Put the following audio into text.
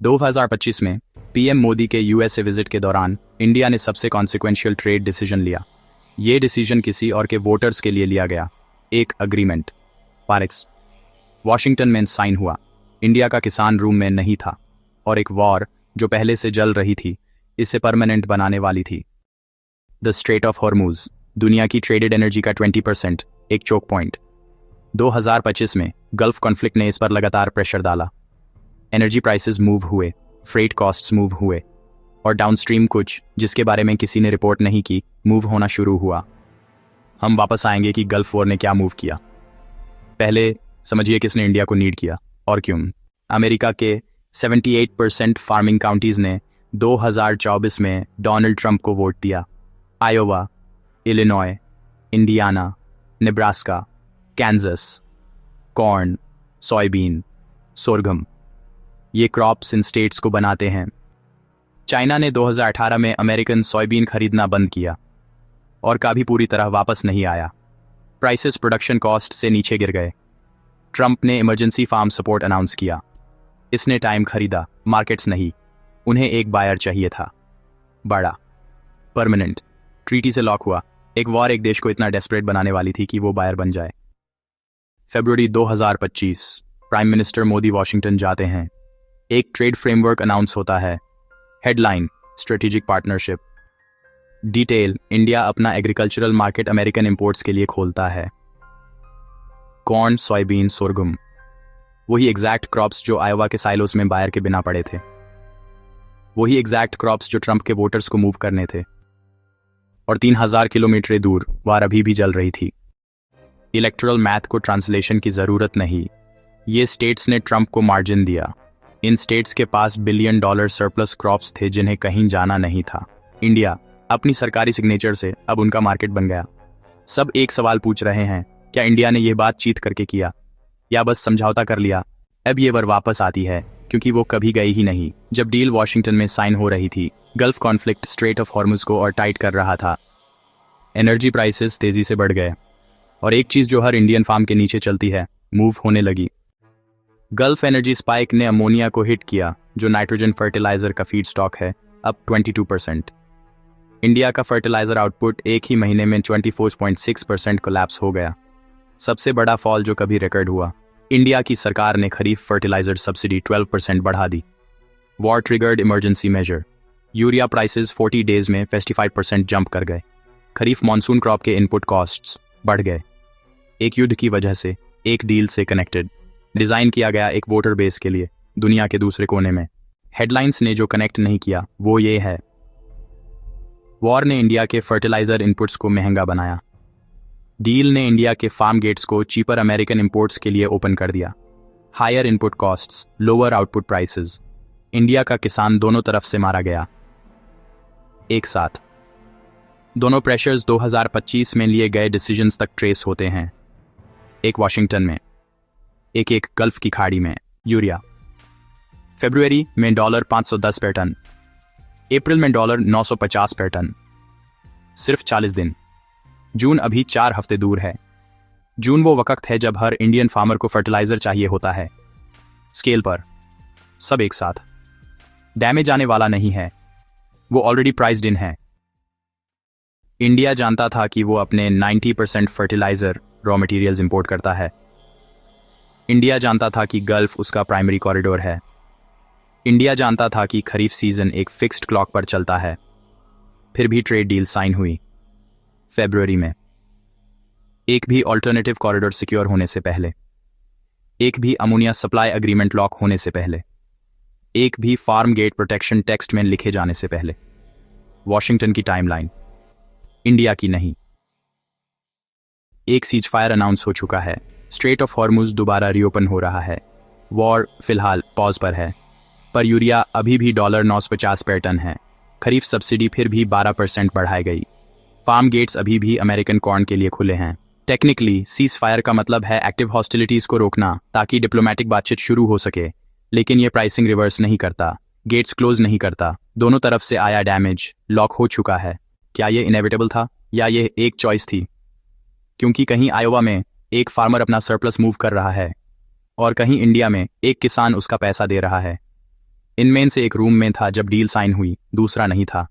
2025 में पीएम मोदी के USA visit के दौरान इंडिया ने सबसे कॉन्सिक्वेंशियल ट्रेड डिसीजन लिया। ये डिसीजन किसी और के वोटर्स के लिए लिया गया। एक अग्रीमेंट पारिक्स वॉशिंगटन में साइन हुआ। इंडिया का किसान रूम में नहीं था और एक वॉर जो पहले से जल रही थी इसे परमानेंट बनाने वाली थी। द स्ट्रेट ऑफ हॉर्मुज, दुनिया की ट्रेडेड एनर्जी का 20%, एक चोक पॉइंट। 2025 में गल्फ कॉन्फ्लिक्ट ने इस पर लगातार प्रेशर डाला। एनर्जी प्राइसेस मूव हुए, फ्रेट कॉस्ट्स मूव हुए और डाउनस्ट्रीम कुछ जिसके बारे में किसी ने रिपोर्ट नहीं की मूव होना शुरू हुआ। हम वापस आएंगे कि गल्फ वॉर ने क्या मूव किया। पहले समझिए किसने इंडिया को नीड किया और क्यों। अमेरिका के 78% फार्मिंग काउंटीज ने 2024 में डोनाल्ड ट्रंप को वोट दिया। Iowa, Illinois, Indiana, Nebraska, Kansas, corn, soybean, sorghum, ये क्रॉप्स इन स्टेट्स को बनाते हैं। चाइना ने 2018 में अमेरिकन सोयाबीन खरीदना बंद किया और कभी पूरी तरह वापस नहीं आया। प्राइसेस प्रोडक्शन कॉस्ट से नीचे गिर गए। ट्रंप ने इमरजेंसी फार्म सपोर्ट अनाउंस किया। इसने टाइम खरीदा, मार्केट्स नहीं। उन्हें एक बायर चाहिए था, बड़ा, परमानेंट। ट्रीटी से लॉक हुआ। एक वॉर एक देश को इतना डेस्परेट बनाने वाली थी कि वो बायर बन जाए। फरवरी 2025, प्राइम मिनिस्टर मोदी वॉशिंगटन जाते हैं। एक ट्रेड फ्रेमवर्क अनाउंस होता है। Headline, strategic partnership. Detail, India अपना एग्रीकल्चरल मार्केट अमेरिकन इंपोर्ट्स के लिए खोलता है। कॉर्न, सोयाबीन, सोरगम, वही एग्जैक्ट क्रॉप्स जो आयोवा के साइलोस में बायर के बिना पड़े थे। वही एग्जैक्ट क्रॉप्स जो ट्रंप के वोटर्स को मूव करने थे। और 3000 किलोमीटर दूर वार अभी भी जल रही थी। इलेक्टोरल मैथ को ट्रांसलेशन की जरूरत नहीं। ये स्टेट्स ने ट्रंप को मार्जिन दिया। इन स्टेट्स के पास $1 बिलियन सरप्लस क्रॉप्स थे जिन्हें कहीं जाना नहीं था। इंडिया अपनी सरकारी सिग्नेचर से अब उनका मार्केट बन गया। सब एक सवाल पूछ रहे हैं, क्या इंडिया ने यह बातचीत करके किया या बस समझौता कर लिया? अब ये वर वापस आती है क्योंकि वो कभी गई ही नहीं। जब डील वॉशिंगटन में साइन हो रही थी, gulf conflict straight of Hormuz को और टाइट कर रहा था। एनर्जी प्राइसेस तेजी से बढ़ गए और एक चीज जो हर इंडियन फार्म के नीचे चलती है मूव होने लगी। गल्फ एनर्जी स्पाइक ने अमोनिया को हिट किया जो नाइट्रोजन फर्टिलाइजर का फीड स्टॉक है, अब 22%। इंडिया का फर्टिलाइजर आउटपुट एक ही महीने में 24.6% कोलैप्स हो गया। सबसे बड़ा फॉल जो कभी रिकॉर्ड हुआ। इंडिया की सरकार ने खरीफ फर्टिलाइजर सब्सिडी 12% बढ़ा दी। War triggered emergency measure. Urea prices 40 days में 55% जंप कर गए। खरीफ मॉनसून क्रॉप के इनपुट कॉस्ट्स बढ़ गए। एक युद्ध की वजह से, एक डील से कनेक्टेड, डिजाइन किया गया एक वोटर बेस के लिए दुनिया के दूसरे कोने में। हेडलाइंस ने जो कनेक्ट नहीं किया वो ये है, वॉर ने इंडिया के फर्टिलाइजर इनपुट्स को महंगा बनाया। डील ने इंडिया के फार्म गेट्स को चीपर अमेरिकन इंपोर्ट्स के लिए ओपन कर दिया। Higher input costs, lower output prices. India का किसान दोनों तरफ से मारा गया एक साथ। दोनों प्रेशर्स 2025 में लिए गए डिसीजंस तक ट्रेस होते हैं। एक वॉशिंगटन में, एक गल्फ की खाड़ी में। यूरिया फरवरी में $510 पर टन, अप्रैल में $950 पर टन। सिर्फ 40 दिन। जून अभी 4 हफ्ते दूर है। जून वो वक्त है जब हर इंडियन फार्मर को फर्टिलाइजर चाहिए होता है। स्केल पर सब एक साथ। डैमेज आने वाला नहीं है, वो ऑलरेडी प्राइस्ड इन है। इंडिया जानता था कि वो अपने 90% फर्टिलाइजर रॉ मटेरियल्स इंपोर्ट करता है। इंडिया जानता था कि गल्फ उसका प्राइमरी कॉरिडोर है। इंडिया जानता था कि खरीफ सीजन एक फिक्स्ड क्लॉक पर चलता है। फिर भी ट्रेड डील साइन हुई फरवरी में। एक भी ऑल्टरनेटिव कॉरिडोर सिक्योर होने से पहले, एक भी अमोनिया सप्लाई एग्रीमेंट लॉक होने से पहले, एक भी फार्म गेट प्रोटेक्शन टेक्स्ट में लिखे जाने से पहले। वॉशिंगटन की टाइमलाइन, इंडिया की नहीं। एक सीज फायर अनाउंस हो चुका है। स्ट्रेट ऑफ हॉर्मुज दोबारा रीओपन हो रहा है। वॉर फिलहाल पॉज पर है, पर यूरिया अभी भी $950 पर टन है। खरीफ सब्सिडी फिर भी 12% बढ़ाई गई। फार्म गेट्स अभी भी अमेरिकन कॉर्न के लिए खुले हैं। टेक्निकली सीज फायर का मतलब है एक्टिव हॉस्टिलिटीज को रोकना ताकि डिप्लोमेटिक बातचीत शुरू हो सके, लेकिन यह प्राइसिंग रिवर्स नहीं करता, गेट्स क्लोज नहीं करता। दोनों तरफ से आया डैमेज लॉक हो चुका है। क्या ये इनेविटेबल था या ये एक चॉइस थी? क्योंकि कहीं आयोवा में एक फार्मर अपना सरप्लस मूव कर रहा है और कहीं इंडिया में एक किसान उसका पैसा दे रहा है। इनमें से एक रूम में था जब डील साइन हुई, दूसरा नहीं था।